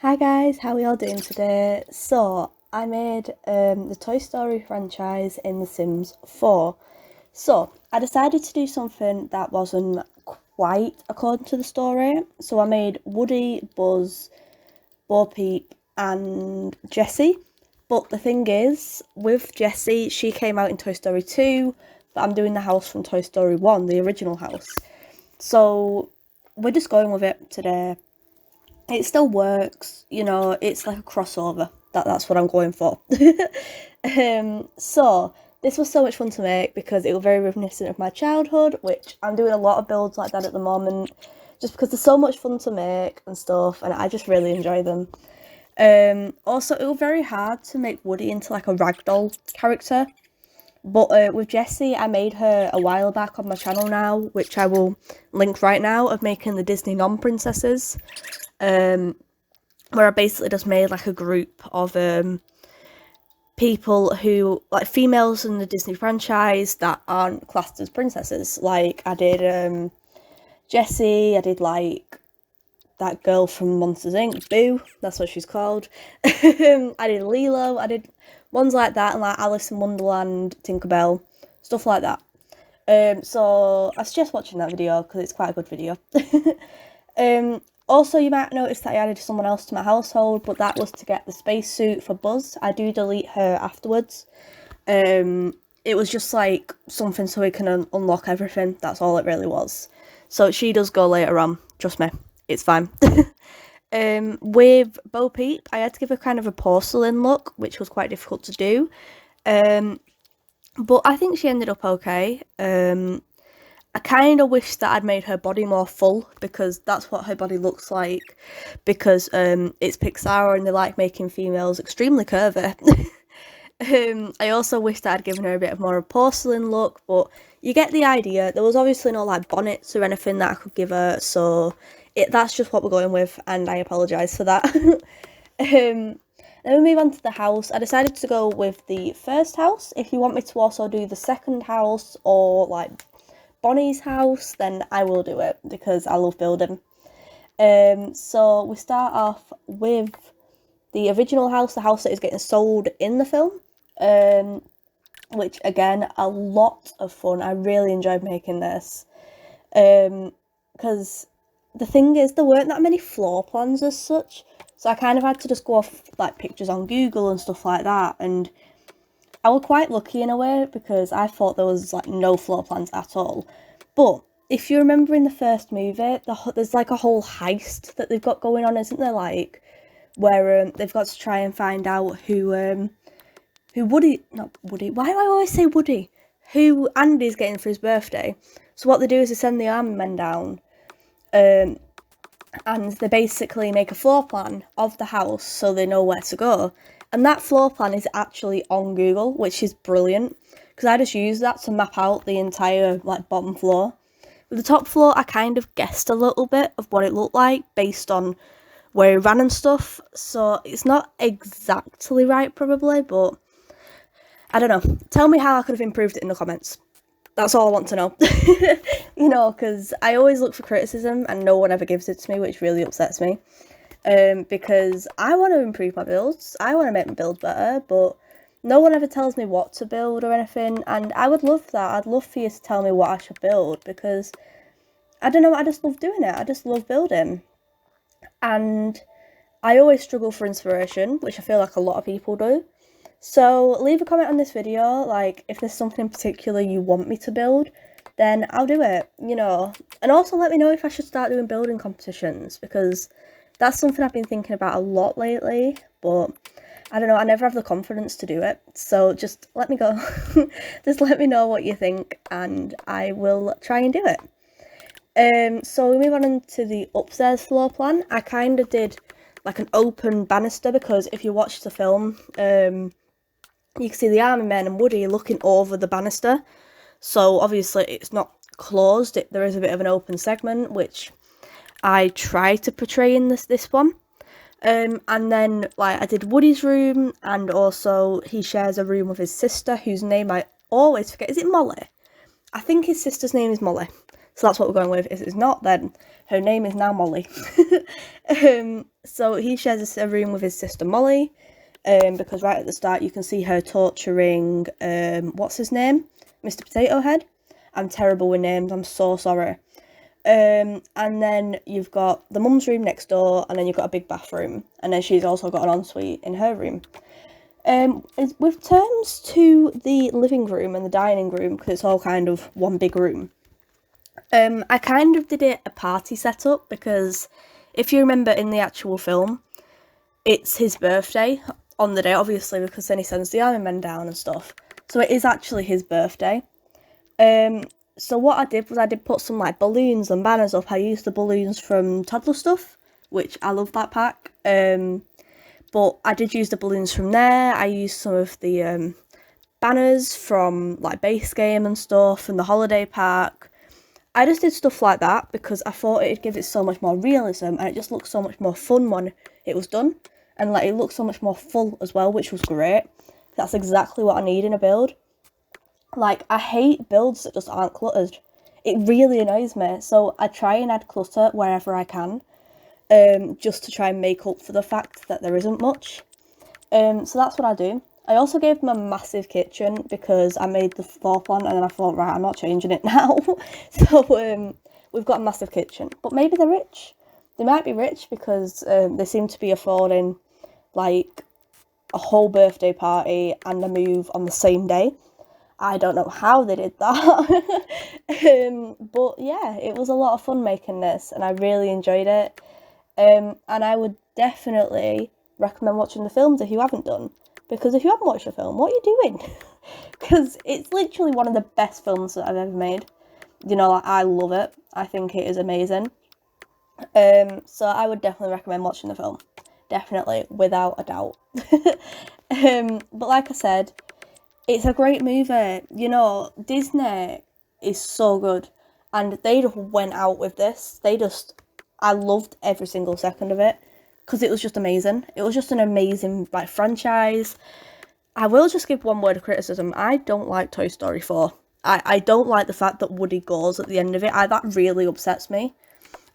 Hi guys, how are we all doing today? So, I made the Toy Story franchise in The Sims 4. So, I decided to do something that wasn't quite according to the story. So, I made Woody, Buzz, Bo Peep, and Jessie. But the thing is, with Jessie, she came out in Toy Story 2, but I'm doing the house from Toy Story 1, the original house. So, we're just going with it today. It still works, it's like a crossover. That's what I'm going for. So this was so much fun to make because it was very reminiscent of my childhood, which I'm doing a lot of builds like that at the moment, just because they're so much fun to make and stuff, and I just really enjoy them. Also, it was very hard to make Woody into like a ragdoll character, but with Jessie, I made her a while back on my channel now, which I will link right now, of making the Disney non-princesses. Um, where I basically just made like a group of people who, like, females in the Disney franchise that aren't classed as princesses. Like I did Jessie, I did like that girl from Monsters Inc. Boo, that's what she's called. I did Lilo, I did ones like that, and like Alice in Wonderland, Tinkerbell, stuff like that. So I suggest watching that video because it's quite a good video. Also, you might notice that I added someone else to my household, but that was to get the spacesuit for Buzz. I do delete her afterwards. It was just like something so we can unlock everything. That's all it really was. So she does go later on. Trust me, it's fine. With Bo Peep, I had to give her kind of a porcelain look, which was quite difficult to do. But I think she ended up okay. I kind of wish that I'd made her body more full because that's what her body looks like. Because it's Pixar and they like making females extremely curvy. I also wish that I'd given her a bit of more of a porcelain look, but you get the idea. There was obviously no like bonnets or anything that I could give her, so that's just what we're going with, and I apologise for that. Then we move on to the house. I decided to go with the first house. If you want me to also do the second house or like Bonnie's house, then I will do it because I love building. So we start off with the original house, the house that is getting sold in the film, which again, a lot of fun. I really enjoyed making this because the thing is, there weren't that many floor plans as such, so I kind of had to just go off like pictures on Google and stuff like that, and I was quite lucky in a way because I thought there was like no floor plans at all. But if you remember in the first movie, there's like a whole heist that they've got going on, isn't there? Like where they've got to try and find out who Woody, not Woody. Why do I always say Woody? Who Andy's getting for his birthday. So what they do is they send the army men down, and they basically make a floor plan of the house so they know where to go. And that floor plan is actually on Google, which is brilliant because I just used that to map out the entire like bottom floor. With the top floor, I kind of guessed a little bit of what it looked like based on where it ran and stuff. So it's not exactly right, probably, but I don't know. Tell me how I could have improved it in the comments. That's all I want to know. Because I always look for criticism and no one ever gives it to me, which really upsets me. Because I want to improve my builds. I want to make my build better, but no one ever tells me what to build or anything. And I would love that. I'd love for you to tell me what I should build because I don't know. I just love doing it. I just love building. And I always struggle for inspiration, which I feel like a lot of people do. So leave a comment on this video, like if there's something in particular you want me to build, then I'll do it, And also let me know if I should start doing building competitions because that's something I've been thinking about a lot lately, but I don't know, I never have the confidence to do it. So just let me go. Just let me know what you think and I will try and do it. So we move on into the upstairs floor plan. I kind of did like an open banister because if you watch the film, you can see the army men and Woody looking over the banister. So obviously it's not closed. There is a bit of an open segment, which I try to portray in this one. And then like I did Woody's room, and also he shares a room with his sister, whose name I always forget. Is it Molly? I think his sister's name is Molly. So that's what we're going with. If it's not, then her name is now Molly. So he shares a room with his sister Molly, because right at the start you can see her torturing, what's his name? Mr. Potato Head. I'm terrible with names, I'm so sorry. And then you've got the mum's room next door, and then you've got a big bathroom, and then she's also got an ensuite in her room. With terms to the living room and the dining room, because it's all kind of one big room, I kind of did it a party setup, because if you remember in the actual film, it's his birthday on the day, obviously, because then he sends the army men down and stuff. So it is actually his birthday. So what I did was I did put some like balloons and banners up. I used the balloons from Toddler Stuff, which I love that pack. But I did use the balloons from there. I used some of the banners from like base game and stuff and the holiday pack. I just did stuff like that because I thought it'd give it so much more realism, and it just looked so much more fun when it was done. And like it looked so much more full as well, which was great. That's exactly what I need in a build. Like, I hate builds that just aren't cluttered. It really annoys me. So I try and add clutter wherever I can, just to try and make up for the fact that there isn't much. So that's what I do. I also gave them a massive kitchen because I made the fourth one and then I thought, right, I'm not changing it now. So we've got a massive kitchen. But maybe they're rich. They might be rich because they seem to be affording like a whole birthday party and a move on the same day. I don't know how they did that. But yeah, it was a lot of fun making this and I really enjoyed it. And I would definitely recommend watching the films if you haven't done. Because if you haven't watched the film, what are you doing? Because it's literally one of the best films that I've ever made. You know, like, I love it. I think it is amazing. So I would definitely recommend watching the film. Definitely, without a doubt. But like I said, it's a great movie. You know, Disney is so good. And they just went out with this. I loved every single second of it. Because it was just amazing. It was just an amazing, like, franchise. I will just give one word of criticism. I don't like Toy Story 4. I don't like the fact that Woody goes at the end of it. That really upsets me.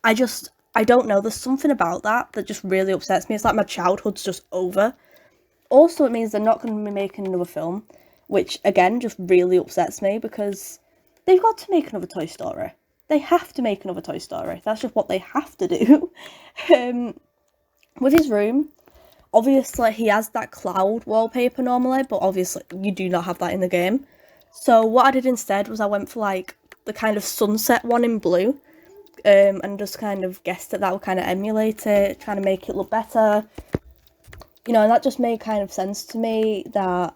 I don't know. There's something about that just really upsets me. It's like my childhood's just over. Also, it means they're not going to be making another film. Which, again, just really upsets me because they've got to make another Toy Story. They have to make another Toy Story. That's just what they have to do. With his room, obviously he has that cloud wallpaper normally, but obviously you do not have that in the game. So what I did instead was I went for like the kind of sunset one in blue, and just kind of guessed that would kind of emulate it, trying to make it look better. You know, and that just made kind of sense to me that,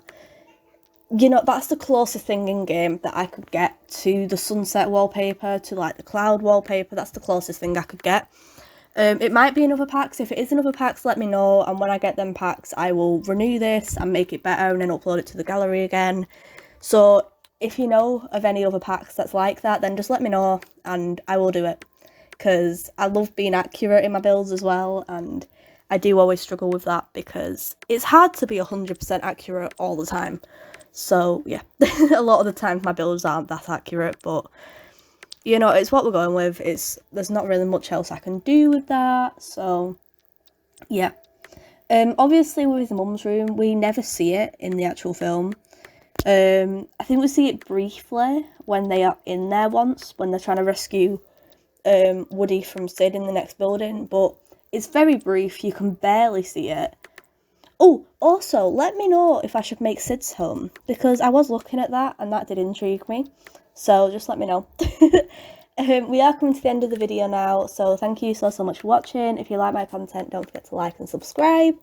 you know, that's the closest thing in game that I could get to the sunset wallpaper, to like the cloud wallpaper. That's the closest thing I could get. It might be in other packs. If it is in other packs, let me know, and when I get them packs I will renew this and make it better and then upload it to the gallery again. So if you know of any other packs that's like that, then just let me know and I will do it, because I love being accurate in my builds as well, and I do always struggle with that because it's hard to be 100% accurate all the time. So yeah, a lot of the times my builds aren't that accurate, but you know, it's what we're going with. There's not really much else I can do with that, so yeah. Obviously with the mum's room, we never see it in the actual film. I think we see it briefly when they are in there once, when they're trying to rescue Woody from Sid in the next building, but it's very brief, you can barely see it. Oh, also, let me know if I should make Sid's home, because I was looking at that and that did intrigue me. So just let me know. We are coming to the end of the video now, so thank you so much for watching. If you like my content, don't forget to like and subscribe.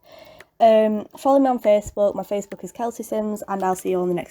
Follow me on Facebook. My Facebook is Kelsey Sims, and I'll see you on the next